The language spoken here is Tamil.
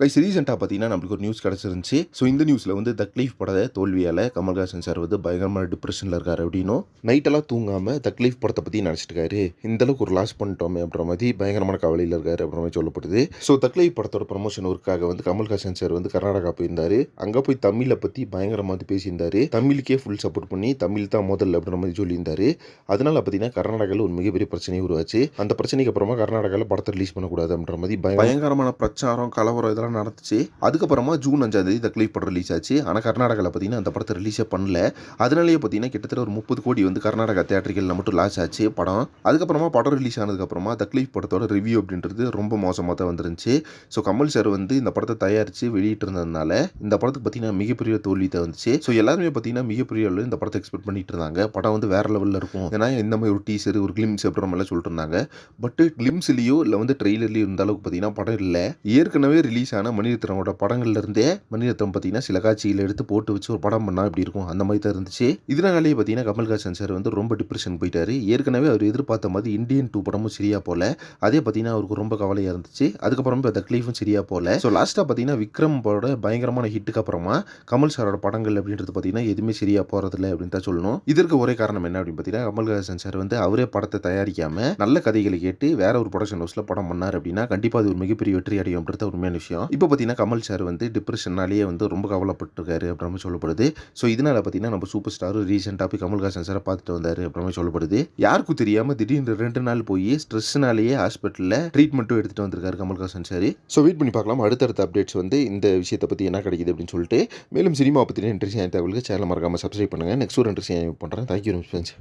கைஸ் ரீசெண்டாக பார்த்தீங்கன்னா நம்மளுக்கு ஒரு நியூஸ் கிடச்சிருந்துச்சு. ஸோ இந்த நியூஸில் வந்து தக்லீஃப் பட தோல்வியால் கமல்ஹாசன் சார் வந்து பயங்கரமான டிப்ரெஷனில் இருக்காரு அப்படின்னும், நைட்டெல்லாம் தூங்காமல் தக்லீஃப் படத்தை பற்றி நினச்சிட்டு இருக்காரு. இந்தளவுக்கு ஒரு லாஸ் பண்ணிட்டோமே அப்படின்ற மாதிரி பயங்கரமான கவலையில் இருக்காரு அப்படின்ற மாதிரி சொல்லப்படுது. ஸோ தக்லீஃப் படத்தோட ப்ரமோஷன் ஒர்க்காக வந்து கமல்ஹாசன் சார் வந்து கர்நாடகா போயிருந்தார். அங்கே போய் தமிழை பற்றி பயங்கரமாக பேசியிருந்தார். தமிழுக்கே ஃபுல் சப்போர்ட் பண்ணி தமிழ் தான் முதல் அப்படின்ற மாதிரி சொல்லியிருந்தார். அதனால பார்த்தீங்கன்னா கர்நாடகாவில் ஒரு மிகப்பெரிய பிரச்சனை உருவாச்சு. அந்த பிரச்சனைக்கு அப்புறமா கர்நாடகாவில் படத்தை ரிலீஸ் பண்ணக்கூடாது அப்படின்ற மாதிரி பயங்கரமான பிரச்சாரம் கலவரம் இதெல்லாம் நடந்துச்சு. அதுக்கப்புறமா ஜூன் 5 தக்லீஃப் படம் ரிலீஸ் ஆச்சு. ஆனால் கர்நாடகாவில் பார்த்தீங்கன்னா அந்த படத்தை ரிலீஸே பண்ணல. அதனாலேயே பார்த்தீங்கன்னா கிட்டத்தட்ட ஒரு 30 கோடி வந்து கர்நாடகா தியேட்டர்களில் மட்டும் லாஸ் ஆச்சு படம். அதுக்கப்புறமா படம் ரிலீஸ் ஆனதுக்கப்புறமா தக்லீஃப் படத்தோட ரிவ்யூ அப்படின்றது ரொம்ப மோசமாக தான் வந்துருந்துச்சு. ஸோ கமல் சார் வந்து இந்த படத்தை தயாரித்து வெளியிட்டு இருந்ததுனால இந்த படத்துக்கு பார்த்தீங்கன்னா மிகப்பெரிய தோல்வி தான் வந்துச்சு. ஸோ எல்லாருமே பார்த்தீங்கன்னா மிகப்பெரிய அளவில் இந்த படத்தை எக்ஸ்பெக்ட் பண்ணிட்டு இருந்தாங்க. படம் வந்து வேற லெவலில் இருக்கும். ஏன்னா இந்த மாதிரி ஒரு டீசர் ஒரு கிளிம்ஸ் அப்படின்ற மாதிரிலாம் சொல்லிட்டு இருந்தாங்க. பட் கிளிம்ஸ்லேயோ இல்லை வந்து ட்ரெய்லர்லேயோ இருந்த அளவுக்கு பார்த்தீங்கன்னா படம் இல்லை. ஏற்கனவே ரிலீஸ் ஆன மணிரத்னமோட படங்கள்ல இருந்தே மணிரத்னம் பார்த்தீங்கன்னா சில காட்சியில் எடுத்து போட்டு வச்சு ஒரு படம் பண்ணா இப்படி இருக்கும் அந்த மாதிரி தான் இருந்துச்சு. இதனாலேயே பார்த்தீங்கன்னா கமல்ஹாசன் சார் வந்து ரொம்ப டிப்ரெஷன் போயிட்டாரு. ஏற்கனவே அவர் எதிர்பார்த்த மாதிரி இந்தியன் 2 படமும் சரியா போல. அதே பார்த்தீங்கன்னா அவருக்கு ரொம்ப கவலையாக இருந்துச்சு. அதுக்கப்புறம் தக்லீஃபும் சரியா போல. ஸோ லாஸ்ட்டாக பார்த்தீங்கன்னா விக்ரம் பட பயங்கரமான ஹிட்டுக்கு அப்புறமா கமல் சாரோட படங்கள் அப்படின்றது பார்த்தீங்கன்னா எதுவுமே சரியா போறதில்லை அப்படின்னு தான் சொல்லணும். இதற்கு ஒரே காரணம் என்ன அப்படின்னு பார்த்தீங்கன்னா கமல்ஹாசன் சார் வந்து அவரே படத்தை தயாரிக்காம நல்ல கதைகளை கேட்டு வேற ஒரு ப்ரொடக்ஷன் ஹவுஸ்ல படம் பண்ணார் அப்படின்னா கண்டிப்பாக அது ஒரு மிகப்பெரிய வெற்றி அடையும் அப்படின்றது உண்மையான விஷயம். இப்போ பார்த்தீங்கன்னா கமல் சார் வந்து டிப்ரெஷனாலேயே வந்து ரொம்ப கவலைப்பட்டிருக்காரு அப்படின்னு சொல்லப்படுது. ஸோ இதனால பார்த்தீங்கன்னா நம்ம சூப்பர் ஸ்டார் ரீசெண்டாக போய் கமல்ஹாசன் சாரை பார்த்துட்டு வந்தார் அப்படின்னு சொல்லப்படுது. யாருக்கும் தெரியாமல் திடீர்னு 2 நாள் போய் ஸ்ட்ரெஸ்னாலேயே ஹாஸ்பிட்டலில் ட்ரீட்மெண்ட்டும் எடுத்துகிட்டு வந்திருக்காரு கமல்ஹாசன் சார். ஸோ வெயிட் பண்ணி பார்க்கலாம் அடுத்தடுத்த அப்டேட்ஸ் வந்து இந்த விஷயத்தை பற்றி என்ன கிடைக்குது அப்படின்னு சொல்லிட்டு. மேலும் சினிமா பற்றின இன்ட்ரெஸ்டிங் தகவலுக்கு சேனல் மறக்காமல் சப்ஸ்கிரைப் பண்ணுங்கள். நெக்ஸ்ட் ஒரு இன்ட்ரெஸ்டிங் பண்ணுறேன். Thank you friends.